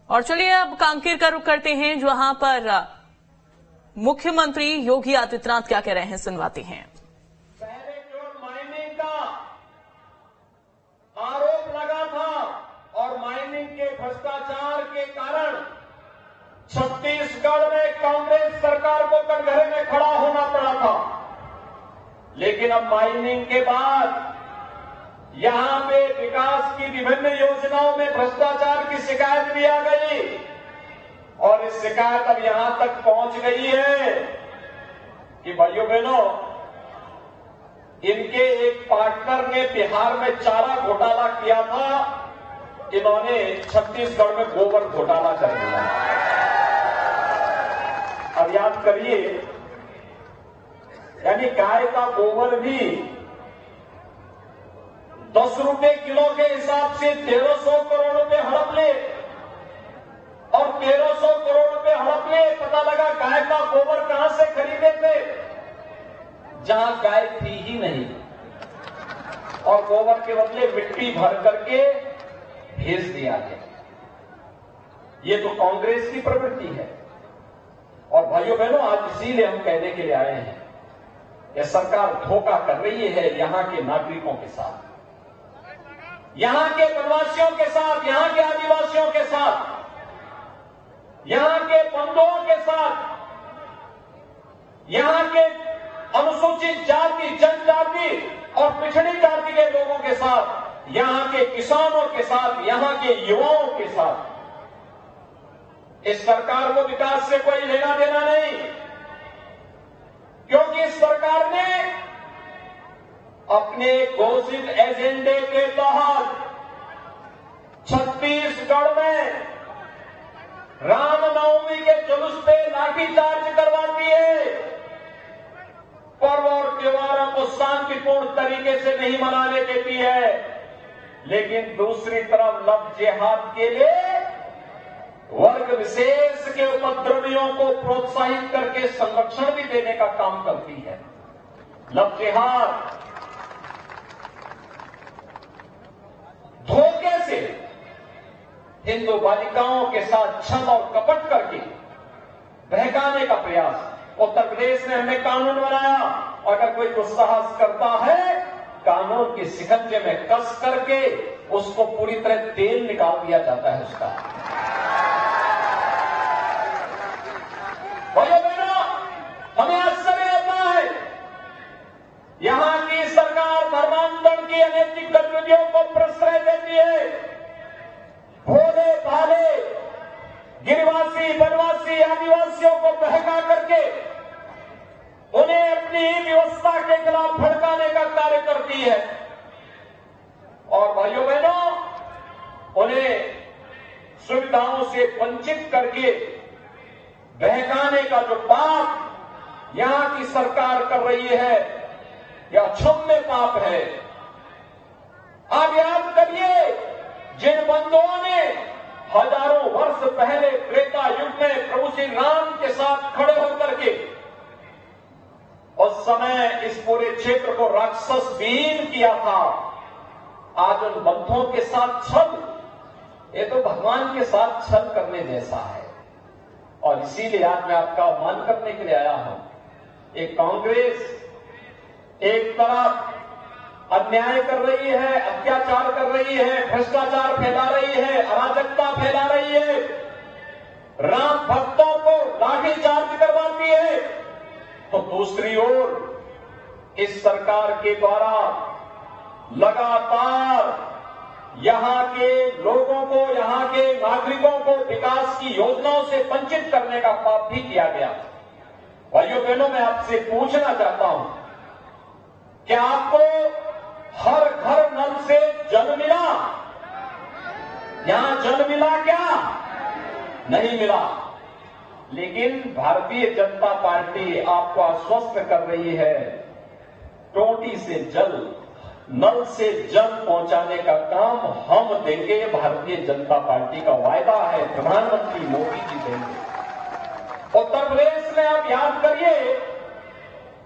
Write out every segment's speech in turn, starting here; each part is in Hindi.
और चलिए अब कांकेर का रुख करते हैं, जहां पर मुख्यमंत्री योगी आदित्यनाथ क्या कह रहे हैं, सुनवाते हैं। पहले जो माइनिंग का आरोप लगा था और माइनिंग के भ्रष्टाचार के कारण छत्तीसगढ़ में कांग्रेस सरकार को कटघरे में खड़ा होना पड़ा था, लेकिन अब माइनिंग के बाद यहां पे विकास की विभिन्न योजनाओं में भ्रष्टाचार की शिकायत भी आ गई और इस शिकायत अब यहां तक पहुंच गई है कि भाइयों बहनों, इनके एक पार्टनर ने बिहार में चारा घोटाला किया था, इन्होंने छत्तीसगढ़ में गोबर घोटाला कर दिया। अब याद करिए, यानी गाय का गोबर भी 10 रुपए किलो के हिसाब से 1300 करोड़ रुपए हड़प ले और 1300 करोड़ रुपए हड़प ले। पता लगा गाय का गोबर कहां से खरीदे थे, जहां गाय थी ही नहीं, और गोबर के बदले मिट्टी भर करके भेज दिया है। ये तो कांग्रेस की प्रवृत्ति है। और भाइयों बहनों, आज इसीलिए हम कहने के लिए आए हैं, यह सरकार धोखा कर रही है यहां के नागरिकों के साथ, यहां के वनवासियों के साथ, यहां के आदिवासियों के साथ, यहां के बंधुओं के साथ, यहां के अनुसूचित जाति, जनजाति और पिछड़ी जाति के लोगों के साथ, यहां के किसानों के साथ, यहां के युवाओं के साथ। इस सरकार को विकास से कोई लेना देना नहीं, क्योंकि इस सरकार ने अपने घोषित एजेंडे के तहत छत्तीसगढ़ में रामनवमी के जुलूस पे लाठीचार्ज करवाती है, पर्व और त्योहारों को शांतिपूर्ण तरीके से नहीं मनाने देती है, लेकिन दूसरी तरफ लव जिहाद के लिए वर्ग विशेष के उपद्रवियों को प्रोत्साहित करके संरक्षण भी देने का काम करती है। लव जिहाद धोखे से हिंदू बालिकाओं के साथ छल और कपट करके बहकाने का प्रयास। उत्तर प्रदेश में हमने कानून बनाया, अगर कोई दुस्साहस करता है, कानून के शिकंजे में कस करके उसको पूरी तरह तेल निकाल दिया जाता है उसका। भाइयों बहनों, हमें आश्चर्य होता है, यहां की सरकार धर्मांतरण की अनैतिक गतिविधियों को प्रश्रय देती है। भोले भाले गिरिवासी, वनवासी, आदिवासियों को बहका करके उन्हें अपनी व्यवस्था के खिलाफ भड़काने का कार्य करती है। और भाइयों बहनों, उन्हें सुविधाओं से वंचित करके बहकाने का जो पाप यहां की सरकार कर रही है, यह क्षम्य पाप है। आप याद करिए, जिन बंधुओं ने हजारों वर्ष पहले त्रेता युग में प्रभु श्री राम के साथ खड़े होकर के उस समय इस पूरे क्षेत्र को राक्षस विहीन किया था, आज उन बंधुओं के साथ छल, ये तो भगवान के साथ छल करने जैसा है। और इसीलिए आज मैं आपका आह्वान करने के लिए आया हूं। एक कांग्रेस एक तरफ अन्याय कर रही है, अत्याचार कर रही है, भ्रष्टाचार फैला रही है, अराजकता फैला रही है, राम भक्तों को लाठीचार्ज करवाती है, तो दूसरी ओर इस सरकार के द्वारा लगातार यहां के लोगों को, यहां के नागरिकों को विकास की योजनाओं से वंचित करने का पाप भी किया गया। भाइयों बहनों, मैं आपसे पूछना चाहता हूं, क्या आपको हर घर नल से जल मिला? यहां जल मिला क्या? नहीं मिला। लेकिन भारतीय जनता पार्टी आपको आश्वस्त कर रही है, टोटी से जल, नल से जल पहुंचाने का काम हम देंगे। ये भारतीय जनता पार्टी का वायदा है, प्रधानमंत्री मोदी जी देंगे। उत्तर प्रदेश में आप याद करिए,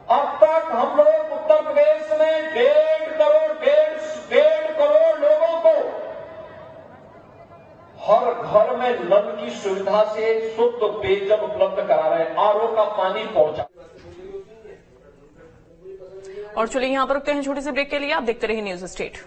अब तक हम लोग उत्तर प्रदेश में 1.5 करोड़ लोगों को हर घर में नल की सुविधा से शुद्ध पेयजल उपलब्ध करा रहे हैं, आरओ का पानी पहुंचा। और चलिए यहां पर रुकते हैं छोटे से ब्रेक के लिए। आप देखते रहिए न्यूज स्टेट।